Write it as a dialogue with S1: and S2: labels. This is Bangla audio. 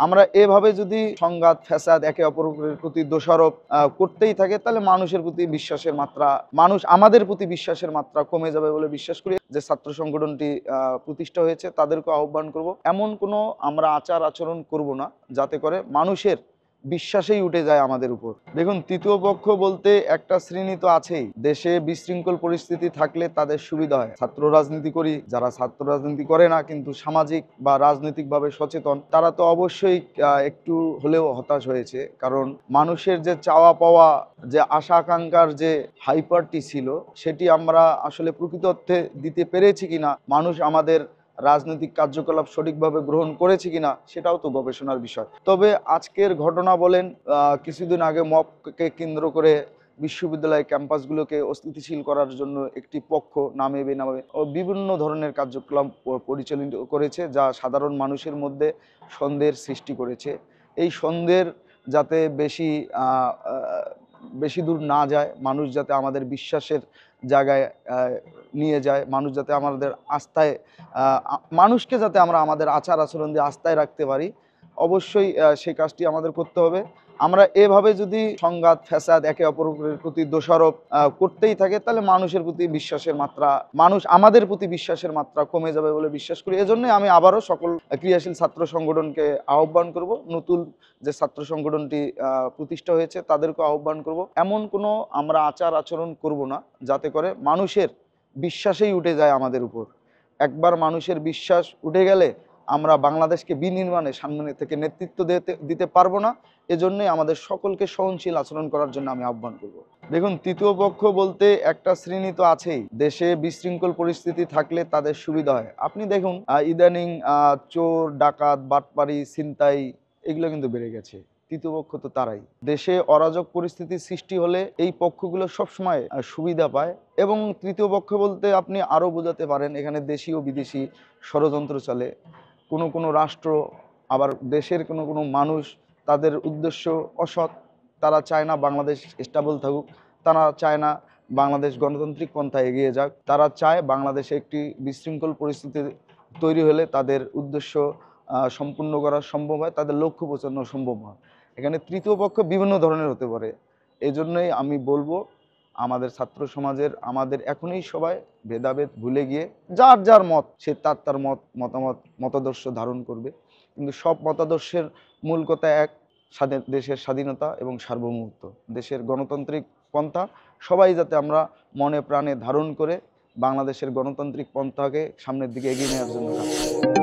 S1: আমরা এভাবে যদি সংঘাত ফ্যাসাদ একে অপরের প্রতি দোষারোপ করতেই থাকে তাহলে মানুষের প্রতি বিশ্বাসের মাত্রা আমাদের প্রতি বিশ্বাসের মাত্রা কমে যাবে বলে বিশ্বাস করি। যে ছাত্র সংগঠনটি প্রতিষ্ঠা হয়েছে তাদেরকে আহ্বান করব, এমন কোনো আমরা আচার আচরণ করব না যাতে করে মানুষের বিশ্বাসেই উঠে যায় আমাদের উপর। দেখুন, তৃতীয় পক্ষ বলতে একটা শ্রেণী তো আছেই। দেশে বিশৃঙ্খল পরিস্থিতি থাকলে তাদের সুবিধা হয়। ছাত্র রাজনীতি করি, যারা ছাত্র রাজনীতি করে না কিন্তু সামাজিক বা রাজনৈতিকভাবে সচেতন, তারা তো অবশ্যই একটু হলেও হতাশ হয়েছে। কারণ মানুষের যে চাওয়া পাওয়া, যে আশা আকাঙ্ক্ষার যে হাইপারটি ছিল, সেটি আমরা আসলে প্রকৃত অর্থে দিতে পেরেছি কিনা, মানুষ আমাদের রাজনৈতিক কার্যকলাপ সঠিকভাবে গ্রহণ করেছে কিনা সেটাও তো গবেষণার বিষয়। তবে আজকের ঘটনা বলেন, কিছুদিন আগে মবকে কেন্দ্র করে বিশ্ববিদ্যালয় ক্যাম্পাসগুলোকে অস্থিতিশীল করার জন্য একটি পক্ষ নামে বেনামে ও বিভিন্ন ধরনের কার্যক্রম পরিচালিত করেছে, যা সাধারণ মানুষের মধ্যে সন্দেহের সৃষ্টি করেছে। এই সন্দেহের যাতে বেশি দূর না যায়, মানুষ যাতে আমাদের বিশ্বাসের জায়গায় নিয়ে যায়, মানুষ যাতে আমাদের আস্থায় মানুষকে যাতে আমরা আমাদের আচার আচরণ দিয়ে আস্থায় রাখতে পারি, অবশ্যই সেই কাজটি আমাদের করতে হবে। আমরা এভাবে যদি সংঘাত ফ্যাসাদ একে অপরের প্রতি দোষারোপ করতেই থাকে তাহলে মানুষের প্রতি বিশ্বাসের মাত্রা আমাদের প্রতি বিশ্বাসের মাত্রা কমে যাবে বলে বিশ্বাস করি। এজন্যই আমি আবারও সকল ক্রিয়াশীল ছাত্র সংগঠনকে আহ্বান করব, নতুন যে ছাত্র সংগঠনটি প্রতিষ্ঠা হয়েছে তাদেরকে আহ্বান করব, এমন কোনো আমরা আচার আচরণ করব না যাতে করে মানুষের বিশ্বাসেই উঠে যায় আমাদের উপর। একবার মানুষের বিশ্বাস উঠে গেলে আমরা বাংলাদেশকে বিনির্মাণে সামনে থেকে নেতৃত্ব দিতে পারবো না। এজন্যই আমাদের সকলকে সহনশীল আচরণ করার জন্য আমি আহ্বান করব। দেখুন, তৃতীয় পক্ষ বলতে একটা শ্রেণী তো আছেই। দেশে বিশৃঙ্খল পরিস্থিতি থাকলে তাদের সুবিধা হয়। আপনি দেখুন, ইদানিং চোর ডাকাত বাটপারি ছিনতাই এগুলো কিন্তু বেড়ে গেছে। তৃতীয় পক্ষ তো তারাই। দেশে অরাজক পরিস্থিতির সৃষ্টি হলে এই পক্ষগুলো সবসময় সুবিধা পায়। এবং তৃতীয় পক্ষ বলতে আপনি আরও বোঝাতে পারেন, এখানে দেশি ও বিদেশি ষড়যন্ত্র চলে। কোনো রাষ্ট্র আবার দেশের কোনো মানুষ, তাদের উদ্দেশ্য অসৎ। তারা চায় না বাংলাদেশ স্টেবল থাকুক, তারা চায় না বাংলাদেশ গণতান্ত্রিক পন্থায় এগিয়ে যাক। তারা চায় বাংলাদেশে একটি বিশৃঙ্খল পরিস্থিতি তৈরি হলে তাদের উদ্দেশ্য সম্পূর্ণ করা সম্ভব হয়, তাদের লক্ষ্য পৌঁছানো সম্ভব হয়। এখানে তৃতীয় পক্ষ বিভিন্ন ধরনের হতে পারে। এই জন্যই আমি বলবো, আমাদের ছাত্র সমাজের আমাদের এখনই সবাই ভেদাভেদ ভুলে গিয়ে যার যার মত, সে তার মতাদর্শ ধারণ করবে, কিন্তু সব মতাদর্শের মূল কথা এক, দেশের স্বাধীনতা এবং সার্বভৌমত্ব, দেশের গণতান্ত্রিক পন্থা। সবাই যাতে আমরা মনে প্রাণে ধারণ করে বাংলাদেশের গণতান্ত্রিক পন্থাকে সামনের দিকে এগিয়ে নেওয়ার জন্য কাজ করি।